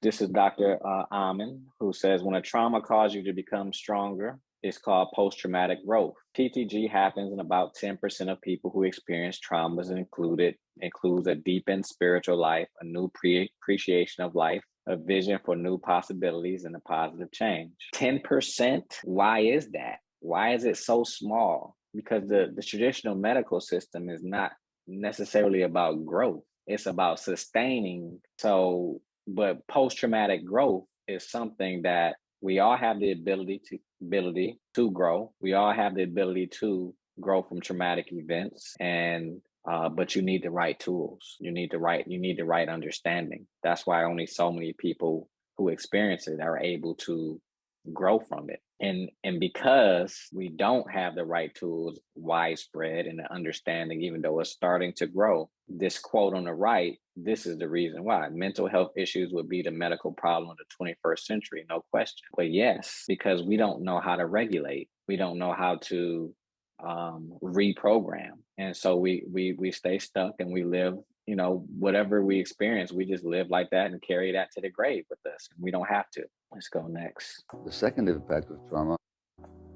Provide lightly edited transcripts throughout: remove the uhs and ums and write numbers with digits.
This is Dr. Amin, who says when a trauma causes you to become stronger, it's called post-traumatic growth. PTG happens in about 10% of people who experience traumas, and includes a deepened spiritual life, a new appreciation of life, a vision for new possibilities, and a positive change. 10%, why is that? Why is it so small? Because the traditional medical system is not necessarily about growth. It's about sustaining. But post-traumatic growth is something that we all have the ability to grow. We all have the ability to grow from traumatic events, and but you need the right tools. You need the right understanding. That's why only so many people who experience it are able to grow from it. And because we don't have the right tools widespread and the understanding, even though it's starting to grow, this quote on the right, this is the reason why mental health issues would be the medical problem of the 21st century, no question. But yes, because we don't know how to regulate, we don't know how to reprogram, and so we stay stuck and we live. Whatever we experience, we just live like that and carry that to the grave with us. And we don't have to. Let's go next. The second impact of trauma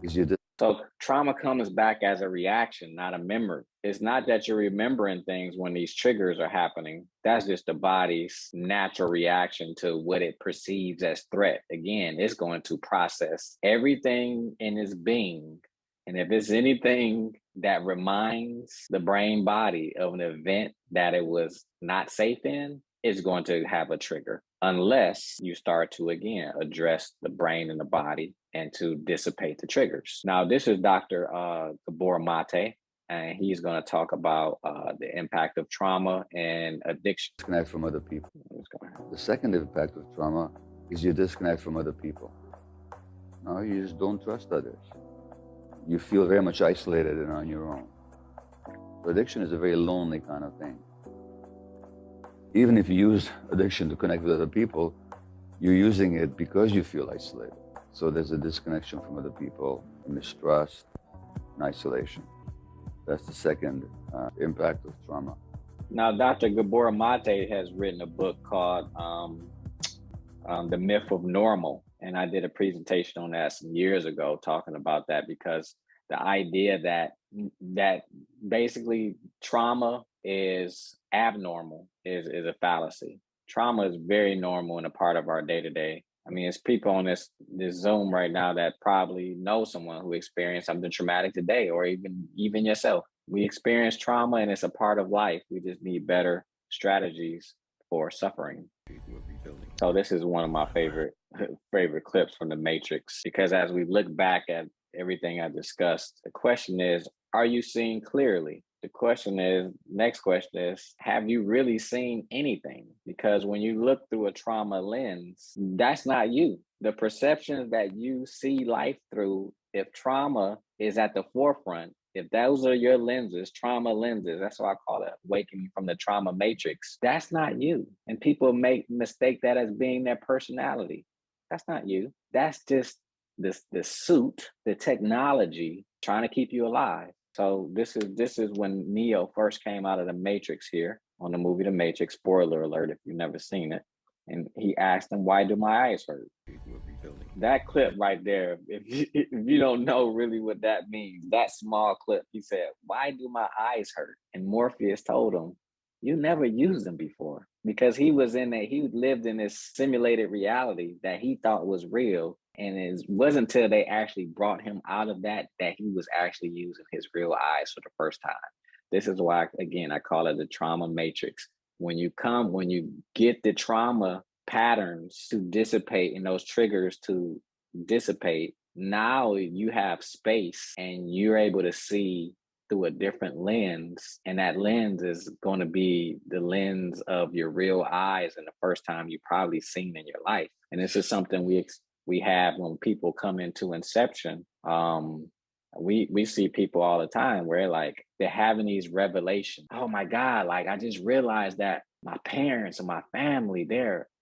is So trauma comes back as a reaction, not a memory. It's not that you're remembering things when these triggers are happening. That's just the body's natural reaction to what it perceives as threat. Again, it's going to process everything in its being. And if it's anything that reminds the brain body of an event that it was not safe in, it's going to have a trigger, unless you start to, again, address the brain and the body and to dissipate the triggers. Now, this is Dr. Gabor Mate, and he's going to talk about the impact of trauma and addiction. Disconnect from other people. The second impact of trauma is you disconnect from other people. No, you just don't trust others. You feel very much isolated and on your own. So addiction is a very lonely kind of thing. Even if you use addiction to connect with other people, you're using it because you feel isolated. So there's a disconnection from other people, mistrust, and isolation. That's the second impact of trauma. Now, Dr. Gabor Mate has written a book called The Myth of Normal. And I did a presentation on that some years ago talking about that, because the idea that basically trauma is abnormal is a fallacy. Trauma is very normal and a part of our day-to-day. I mean, it's people on this Zoom right now that probably know someone who experienced something traumatic today, or even yourself. We experience trauma and it's a part of life. We just need better strategies for suffering. So this is one of my favorite clips from The Matrix, because as we look back at everything I discussed, the question is, are you seeing clearly? Next question is, have you really seen anything? Because when you look through a trauma lens, that's not you. The perceptions that you see life through, if trauma is at the forefront, if those are your lenses, trauma lenses, that's what I call it, awakening from the trauma matrix, that's not you. And people mistake that as being their personality. That's not you. That's just the suit, the technology trying to keep you alive. So this is when Neo first came out of the Matrix here on the movie The Matrix. Spoiler alert if you've never seen it. And he asked him, "Why do my eyes hurt?" That clip right there, if you don't know really what that means, that small clip, he said, "Why do my eyes hurt?" And Morpheus told him, "You never used them before," because he lived in this simulated reality that he thought was real. And it wasn't until they actually brought him out of that he was actually using his real eyes for the first time. This is why, again, I call it the trauma matrix. When you get the trauma patterns to dissipate and those triggers to dissipate, now you have space and you're able to see through a different lens. And that lens is going to be the lens of your real eyes and the first time you've probably seen in your life. And this is something we have when people come into Inception. We see people all the time where they're having these revelations. Oh my God, I just realized that my parents and my family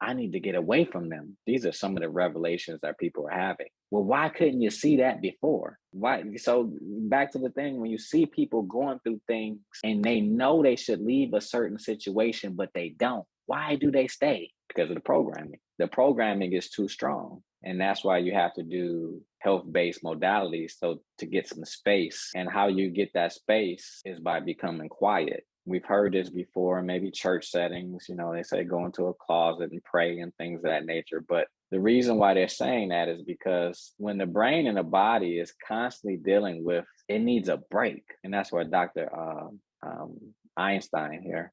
I need to get away from them. These are some of the revelations that people are having. Well, why couldn't you see that before? Why? So back to the thing, when you see people going through things and they know they should leave a certain situation, but they don't. Why do they stay? Because of the programming. The programming is too strong. And that's why you have to do health-based modalities so to get some space. And how you get that space is by becoming quiet. We've heard this before, maybe church settings, they say go into a closet and pray and things of that nature. But the reason why they're saying that is because when the brain and the body is constantly dealing with, it needs a break. And that's where Dr. Einstein here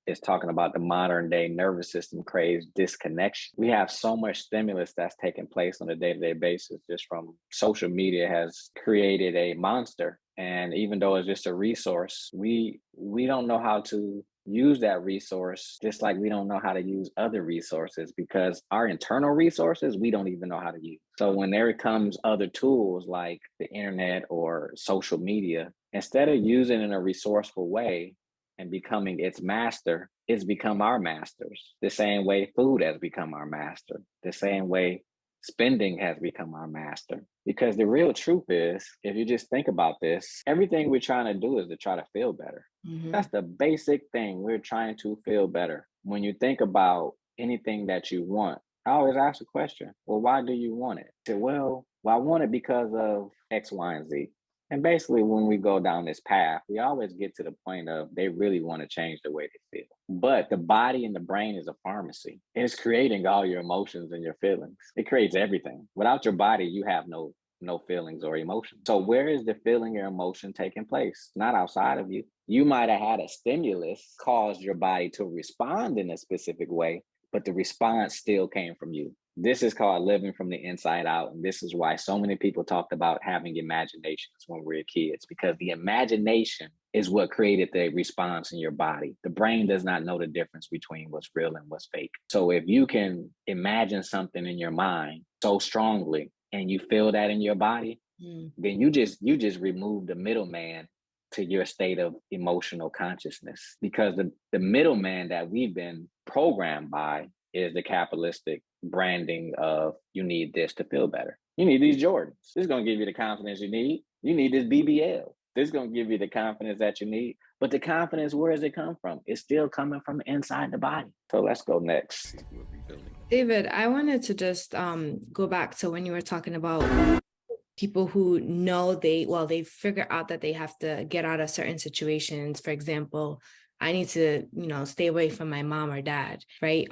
is talking about the modern day nervous system craves disconnection. We have so much stimulus that's taking place on a day-to-day basis just from social media has created a monster. And even though it's just a resource, we don't know how to use that resource, just like we don't know how to use other resources, because our internal resources, we don't even know how to use. So when there comes other tools like the internet or social media, instead of using it in a resourceful way and becoming its master, it's become our masters. The same way food has become our master, the same way spending has become our master. Because the real truth is, if you just think about this, everything we're trying to do is to try to feel better. Mm-hmm. That's the basic thing. We're trying to feel better. When you think about anything that you want, I always ask the question, well, why do you want it? I say, well, I want it because of X, Y, and Z. And basically, when we go down this path, we always get to the point of they really want to change the way they feel. But the body and the brain is a pharmacy. It's creating all your emotions and your feelings. It creates everything. Without your body, you have no feelings or emotions. So where is the feeling or emotion taking place? Not outside of you. You might have had a stimulus cause your body to respond in a specific way, but the response still came from you. This is called living from the inside out. And this is why so many people talked about having imaginations when we were kids, because the imagination is what created the response in your body. The brain does not know the difference between what's real and what's fake. So if you can imagine something in your mind so strongly and you feel that in your body, then you just remove the middleman to your state of emotional consciousness. Because the middleman that we've been programmed by is the capitalistic branding of you need this to feel better. You need these Jordans. This is going to give you the confidence you need. You need this BBL. This is going to give you the confidence that you need. But the confidence, where does it come from? It's still coming from inside the body. So let's go next. David, I wanted to just go back to when you were talking about people who know they figure out that they have to get out of certain situations. For example, I need to, stay away from my mom or dad, right?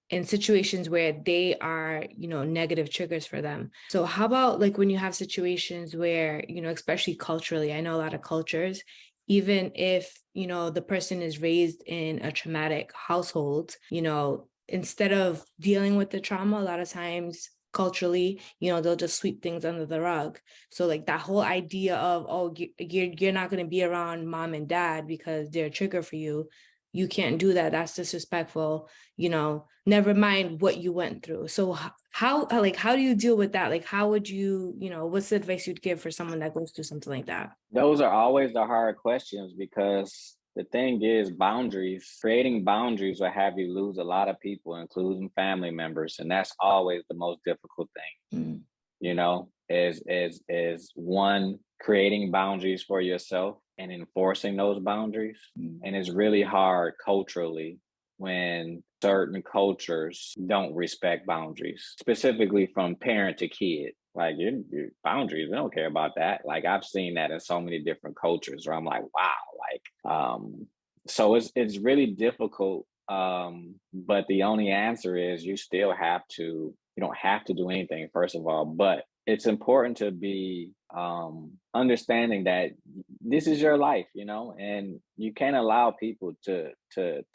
In situations where they are, negative triggers for them. So how about like when you have situations where, especially culturally, I know a lot of cultures, even if, the person is raised in a traumatic household, instead of dealing with the trauma, a lot of times culturally, they'll just sweep things under the rug. So like that whole idea of, oh, you're not going to be around mom and dad because they're a trigger for you. You can't do that. That's disrespectful. Never mind what you went through. So how do you deal with that? Like, how would you, what's the advice you'd give for someone that goes through something like that? Those are always the hard questions, because the thing is, creating boundaries will have you lose a lot of people, including family members. And that's always the most difficult thing, is one, creating boundaries for yourself and enforcing those boundaries. And it's really hard culturally when certain cultures don't respect boundaries, specifically from parent to kid. Like your boundaries, we don't care about that. Like I've seen that in so many different cultures where I'm like, wow, so it's really difficult. But the only answer is you don't have to do anything, first of all, but it's important to be understanding that this is your life, and you can't allow people to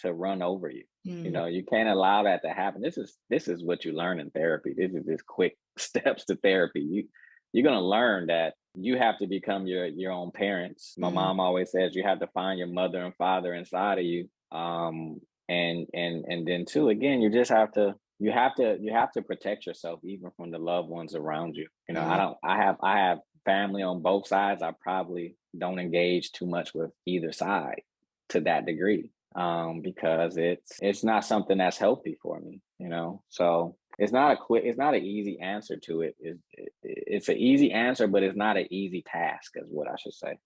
run over you. You can't allow that to happen. This is what you learn in therapy. This is just quick steps to therapy. You're going to learn that you have to become your own parents. My mom always says you have to find your mother and father inside of you. And then too, again, you just have to protect yourself even from the loved ones around you. I have family on both sides. I probably don't engage too much with either side to that degree, because it's not something that's healthy for me, so it's not an easy answer to it. It's an easy answer, but it's not an easy task, is what I should say.